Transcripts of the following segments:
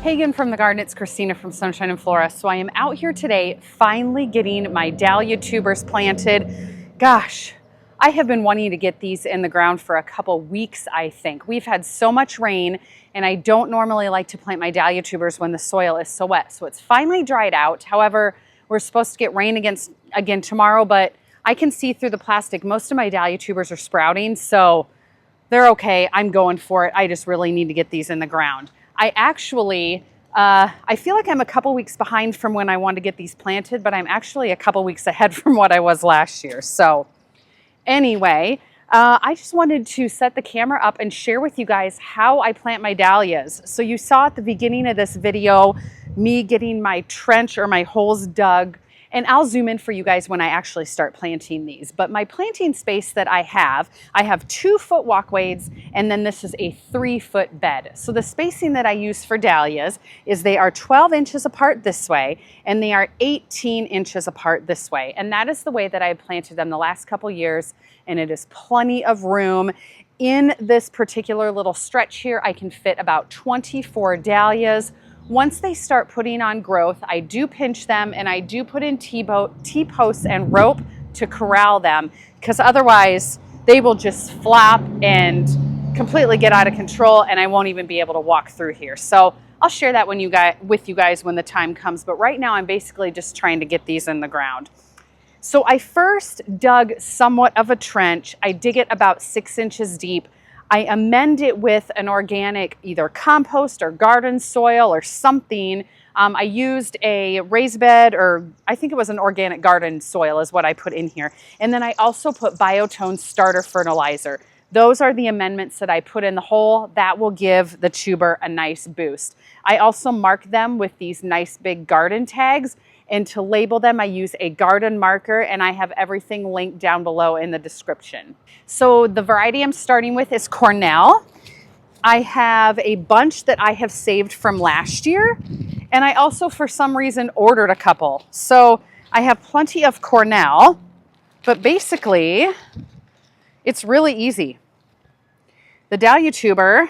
Hagen from the garden. It's Christina from Sunshine and Flora. So I am out here today finally getting my dahlia tubers planted. Gosh, I have been wanting to get these in the ground for a couple weeks, I think. We've had so much rain and I don't normally like to plant my dahlia tubers when the soil is so wet. So it's finally dried out. However, we're supposed to get rain again tomorrow, but I can see through the plastic. Most of my dahlia tubers are sprouting, so they're okay. I'm going for it. I just really need to get these in the ground. I actually, I feel like I'm a couple weeks behind from when I wanted to get these planted, but I'm actually a couple weeks ahead from what I was last year. So anyway, I just wanted to set the camera up and share with you guys how I plant my dahlias. So you saw at the beginning of this video, me getting my trench or my holes dug. And I'll zoom in for you guys when I actually start planting these. But my planting space that I have 2-foot walkways, and then this is a 3-foot bed. So the spacing that I use for dahlias is they are 12 inches apart this way, and they are 18 inches apart this way. And that is the way that I have planted them the last couple years, and it is plenty of room. In this particular little stretch here, I can fit about 24 dahlias. Once they start putting on growth, I do pinch them and I do put in T-posts and rope to corral them, because otherwise they will just flop and completely get out of control and I won't even be able to walk through here. So I'll share that with you guys when the time comes, but right now I'm basically just trying to get these in the ground. So I first dug somewhat of a trench. I dig it about 6 inches deep. I amend it with an organic either compost or garden soil or something. I used a raised bed, or I think it was an organic garden soil is what I put in here. And then I also put Biotone starter fertilizer. Those are the amendments that I put in the hole. That will give the tuber a nice boost. I also mark them with these nice big garden tags. And to label them, I use a garden marker, and I have everything linked down below in the description. So the variety I'm starting with is Cornell. I have a bunch that I have saved from last year, and I also, for some reason, ordered a couple. So I have plenty of Cornell, but basically, it's really easy. The dahlia tuber,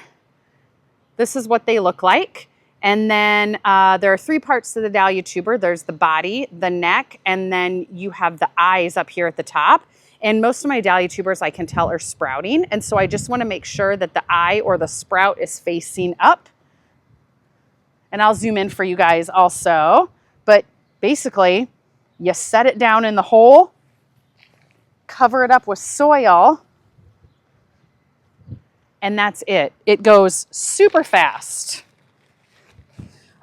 this is what they look like. And then there are 3 parts to the dahlia tuber. There's the body, the neck, and then you have the eyes up here at the top. And most of my dahlia tubers I can tell are sprouting. And so I just want to make sure that the eye or the sprout is facing up. And I'll zoom in for you guys also. But basically, you set it down in the hole, cover it up with soil, and that's it. It goes super fast.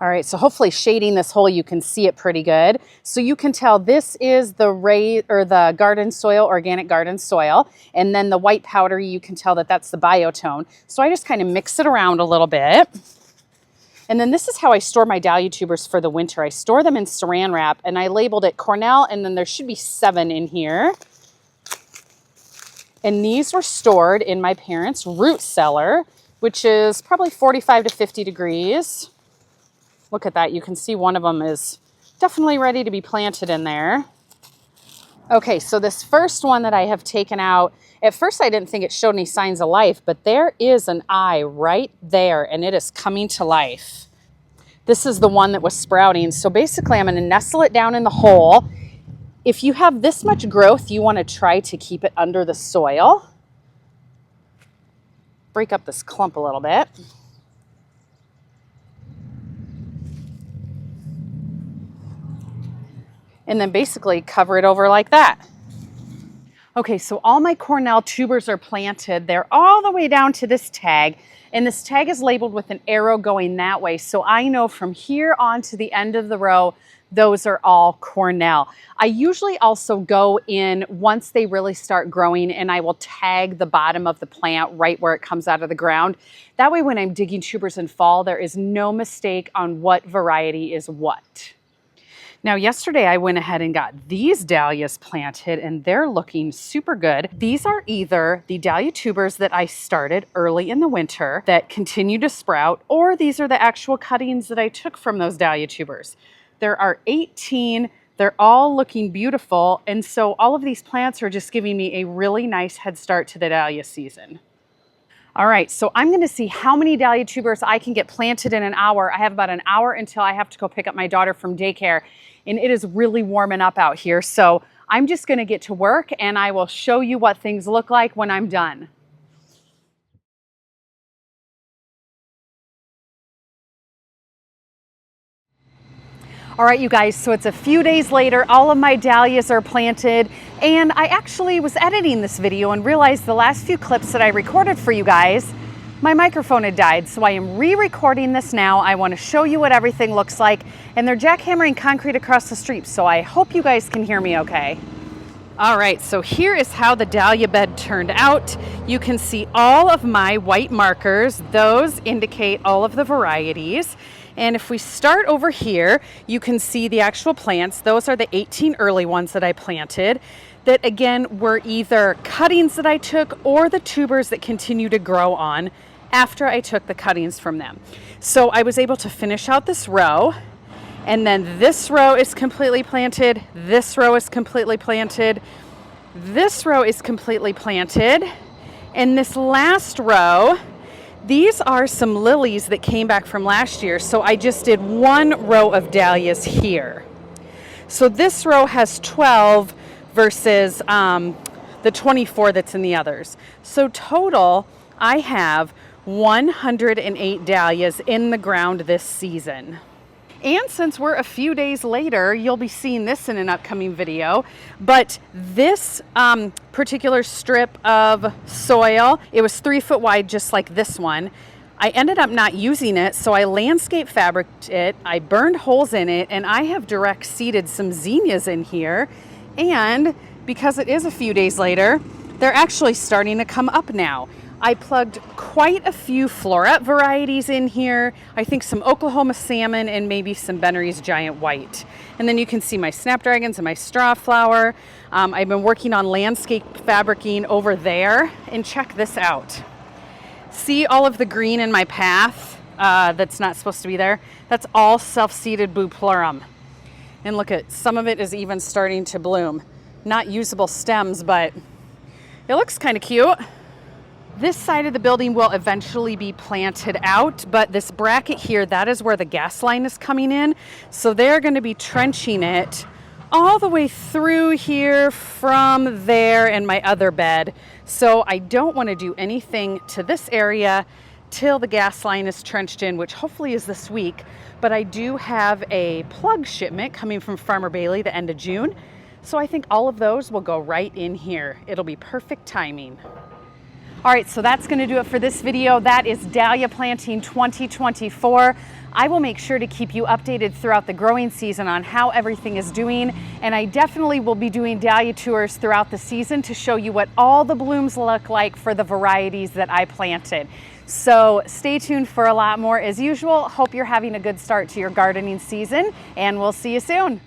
All right, so hopefully shading this hole, you can see it pretty good. So you can tell this is the garden soil, organic garden soil, and then the white powder, you can tell that that's the Biotone. So I just kind of mix it around a little bit. And then this is how I store my dahlia tubers for the winter. I store them in saran wrap, and I labeled it Cornell, and then there should be 7 in here. And these were stored in my parents' root cellar, which is probably 45 to 50 degrees. Look at that. You can see one of them is definitely ready to be planted in there. Okay, so this first one that I have taken out, at first I didn't think it showed any signs of life, but there is an eye right there, and it is coming to life. This is the one that was sprouting. So basically I'm going to nestle it down in the hole. If you have this much growth, you want to try to keep it under the soil. Break up this clump a little bit. And then basically cover it over like that. Okay, so all my Cornell tubers are planted. They're all the way down to this tag, and this tag is labeled with an arrow going that way. So I know from here on to the end of the row, those are all Cornell. I usually also go in once they really start growing, and I will tag the bottom of the plant right where it comes out of the ground. That way when I'm digging tubers in fall, there is no mistake on what variety is what. Now, yesterday I went ahead and got these dahlias planted, and they're looking super good. These are either the dahlia tubers that I started early in the winter that continue to sprout, or these are the actual cuttings that I took from those dahlia tubers. There are 18. They're all looking beautiful, and so all of these plants are just giving me a really nice head start to the dahlia season. All right, so I'm gonna see how many dahlia tubers I can get planted in an hour. I have about an hour until I have to go pick up my daughter from daycare, and it is really warming up out here. So I'm just gonna get to work and I will show you what things look like when I'm done. All right, you guys, so it's a few days later, all of my dahlias are planted, and I actually was editing this video and realized the last few clips that I recorded for you guys, my microphone had died, so I am re-recording this now. I want to show you what everything looks like, and they're jackhammering concrete across the street, so I hope you guys can hear me okay. All right, so here is how the dahlia bed turned out. You can see all of my white markers. Those indicate all of the varieties. And if we start over here, you can see the actual plants. Those are the 18 early ones that I planted that, again, were either cuttings that I took or the tubers that continue to grow on after I took the cuttings from them. So I was able to finish out this row, and then this row is completely planted, this row is completely planted, this row is completely planted, and this last row, these are some lilies that came back from last year, so I just did one row of dahlias here. So this row has 12 versus the 24 that's in the others. So total, I have 108 dahlias in the ground this season. And since we're a few days later, you'll be seeing this in an upcoming video, but this particular strip of soil, it was 3 foot wide, just like this one. I ended up not using it, so I landscape fabriced it, I burned holes in it, and I have direct seeded some zinnias in here. And because it is a few days later, they're actually starting to come up now. I plugged quite a few Flora varieties in here. I think some Oklahoma salmon and maybe some Bennery's giant white. And then you can see my snapdragons and my straw flower. I've been working on landscape fabricing over there, and check this out. See all of the green in my path that's not supposed to be there? That's all self-seeded Bupleurum. And look at, some of it is even starting to bloom. Not usable stems, but it looks kind of cute. This side of the building will eventually be planted out, but this bracket here, that is where the gas line is coming in. So they're going to be trenching it all the way through here from there and my other bed. So I don't want to do anything to this area till the gas line is trenched in, which hopefully is this week. But I do have a plug shipment coming from Farmer Bailey the end of June. So I think all of those will go right in here. It'll be perfect timing. All right, so that's going to do it for this video. That is Dahlia Planting 2024. I will make sure to keep you updated throughout the growing season on how everything is doing, and I definitely will be doing dahlia tours throughout the season to show you what all the blooms look like for the varieties that I planted. So stay tuned for a lot more as usual. Hope you're having a good start to your gardening season, and we'll see you soon.